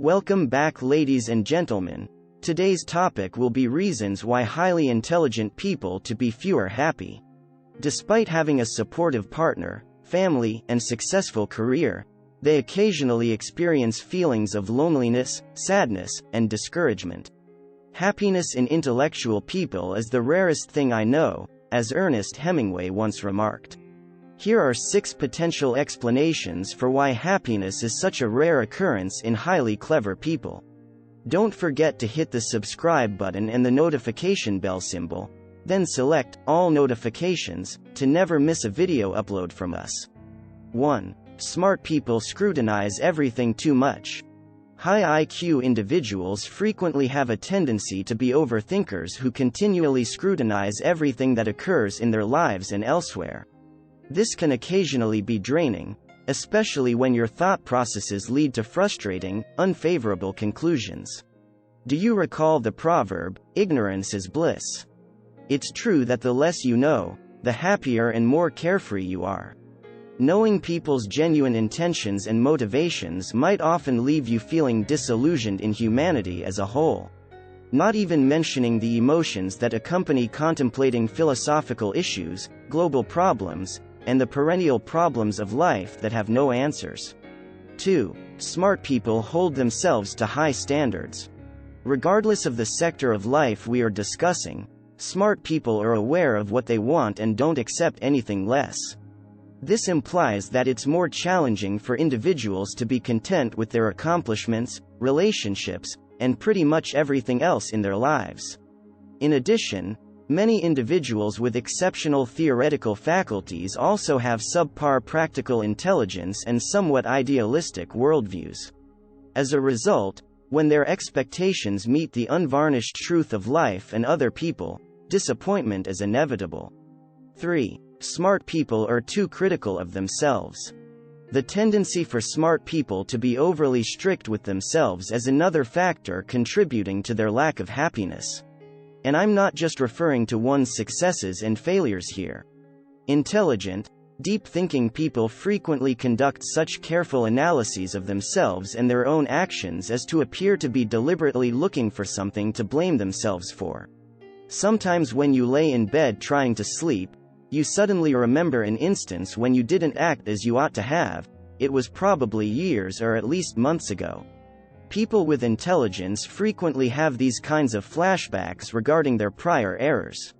Welcome back, ladies and gentlemen. Today's topic will be reasons why highly intelligent people to be fewer happy. Despite having a supportive partner, family, and successful career, they occasionally experience feelings of loneliness, sadness, and discouragement. Happiness in intellectual people is the rarest thing I know, as Ernest Hemingway once remarked. Here are 6 potential explanations for why happiness is such a rare occurrence in highly clever people. Don't forget to hit the subscribe button and the notification bell symbol, then select all notifications to never miss a video upload from us. 1. Smart people scrutinize everything too much. High IQ individuals frequently have a tendency to be overthinkers who continually scrutinize everything that occurs in their lives and elsewhere. This can occasionally be draining, especially when your thought processes lead to frustrating, unfavorable conclusions. Do you recall the proverb, "Ignorance is bliss"? It's true that the less you know, the happier and more carefree you are. Knowing people's genuine intentions and motivations might often leave you feeling disillusioned in humanity as a whole. Not even mentioning the emotions that accompany contemplating philosophical issues, global problems, and the perennial problems of life that have no answers. 2. Smart people hold themselves to high standards. Regardless of the sector of life we are discussing, smart people are aware of what they want and don't accept anything less. This implies that it's more challenging for individuals to be content with their accomplishments, relationships, and pretty much everything else in their lives. In addition, many individuals with exceptional theoretical faculties also have subpar practical intelligence and somewhat idealistic worldviews. As a result, when their expectations meet the unvarnished truth of life and other people, disappointment is inevitable. 3. Smart people are too critical of themselves. The tendency for smart people to be overly strict with themselves is another factor contributing to their lack of happiness. And I'm not just referring to one's successes and failures here. Intelligent, deep-thinking people frequently conduct such careful analyses of themselves and their own actions as to appear to be deliberately looking for something to blame themselves for. Sometimes when you lay in bed trying to sleep, you suddenly remember an instance when you didn't act as you ought to have. It was probably years or at least months ago. People with intelligence frequently have these kinds of flashbacks regarding their prior errors.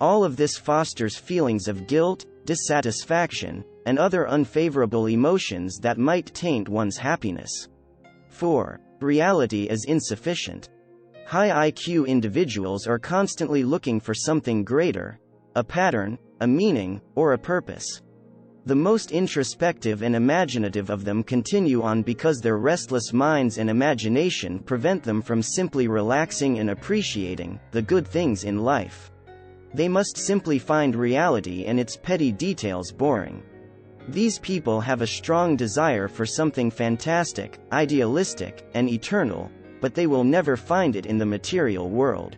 All of this fosters feelings of guilt, dissatisfaction, and other unfavorable emotions that might taint one's happiness. 4. Reality is insufficient. High IQ individuals are constantly looking for something greater, a pattern, a meaning, or a purpose. The most introspective and imaginative of them continue on because their restless minds and imagination prevent them from simply relaxing and appreciating the good things in life. They must simply find reality and its petty details boring. These people have a strong desire for something fantastic, idealistic, and eternal, but they will never find it in the material world.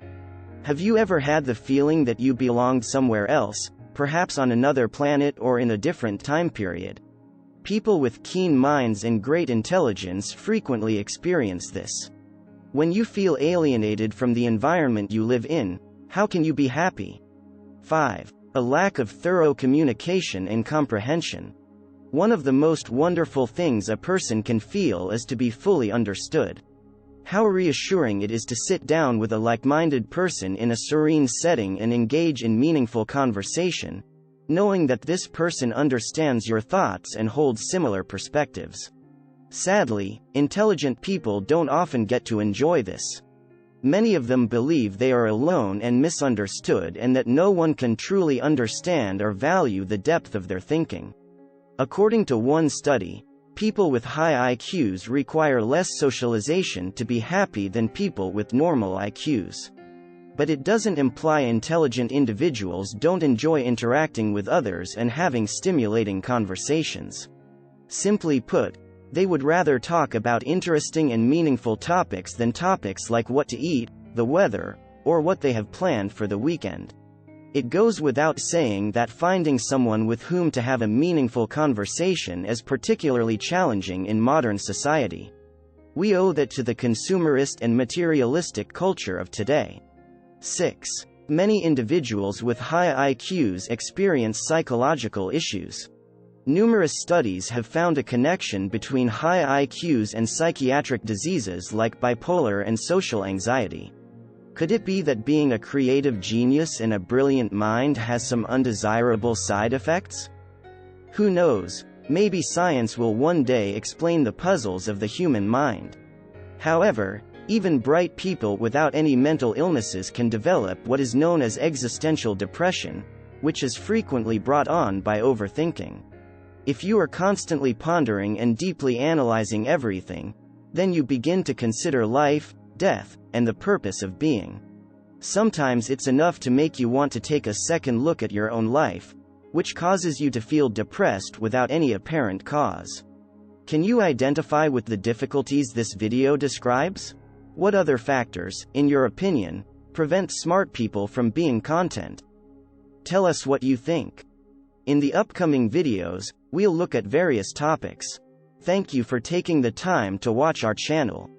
Have you ever had the feeling that you belonged somewhere else, perhaps on another planet or in a different time period? People with keen minds and great intelligence frequently experience this. When you feel alienated from the environment you live in, how can you be happy? 5. A lack of thorough communication and comprehension. One of the most wonderful things a person can feel is to be fully understood. How reassuring it is to sit down with a like-minded person in a serene setting and engage in meaningful conversation, knowing that this person understands your thoughts and holds similar perspectives. Sadly, intelligent people don't often get to enjoy this. Many of them believe they are alone and misunderstood and that no one can truly understand or value the depth of their thinking. According to one study, people with high IQs require less socialization to be happy than people with normal IQs. But it doesn't imply intelligent individuals don't enjoy interacting with others and having stimulating conversations. Simply put, they would rather talk about interesting and meaningful topics than topics like what to eat, the weather, or what they have planned for the weekend. It goes without saying that finding someone with whom to have a meaningful conversation is particularly challenging in modern society. We owe that to the consumerist and materialistic culture of today. 6. Many individuals with high IQs experience psychological issues. Numerous studies have found a connection between high IQs and psychiatric diseases like bipolar and social anxiety. Could it be that being a creative genius and a brilliant mind has some undesirable side effects? Who knows? Maybe science will one day explain the puzzles of the human mind. However, even bright people without any mental illnesses can develop what is known as existential depression, which is frequently brought on by overthinking. If you are constantly pondering and deeply analyzing everything, then you begin to consider life, death, and the purpose of being. Sometimes it's enough to make you want to take a second look at your own life, which causes you to feel depressed without any apparent cause. Can you identify with the difficulties this video describes? What other factors, in your opinion, prevent smart people from being content? Tell us what you think. In the upcoming videos, we'll look at various topics. Thank you for taking the time to watch our channel.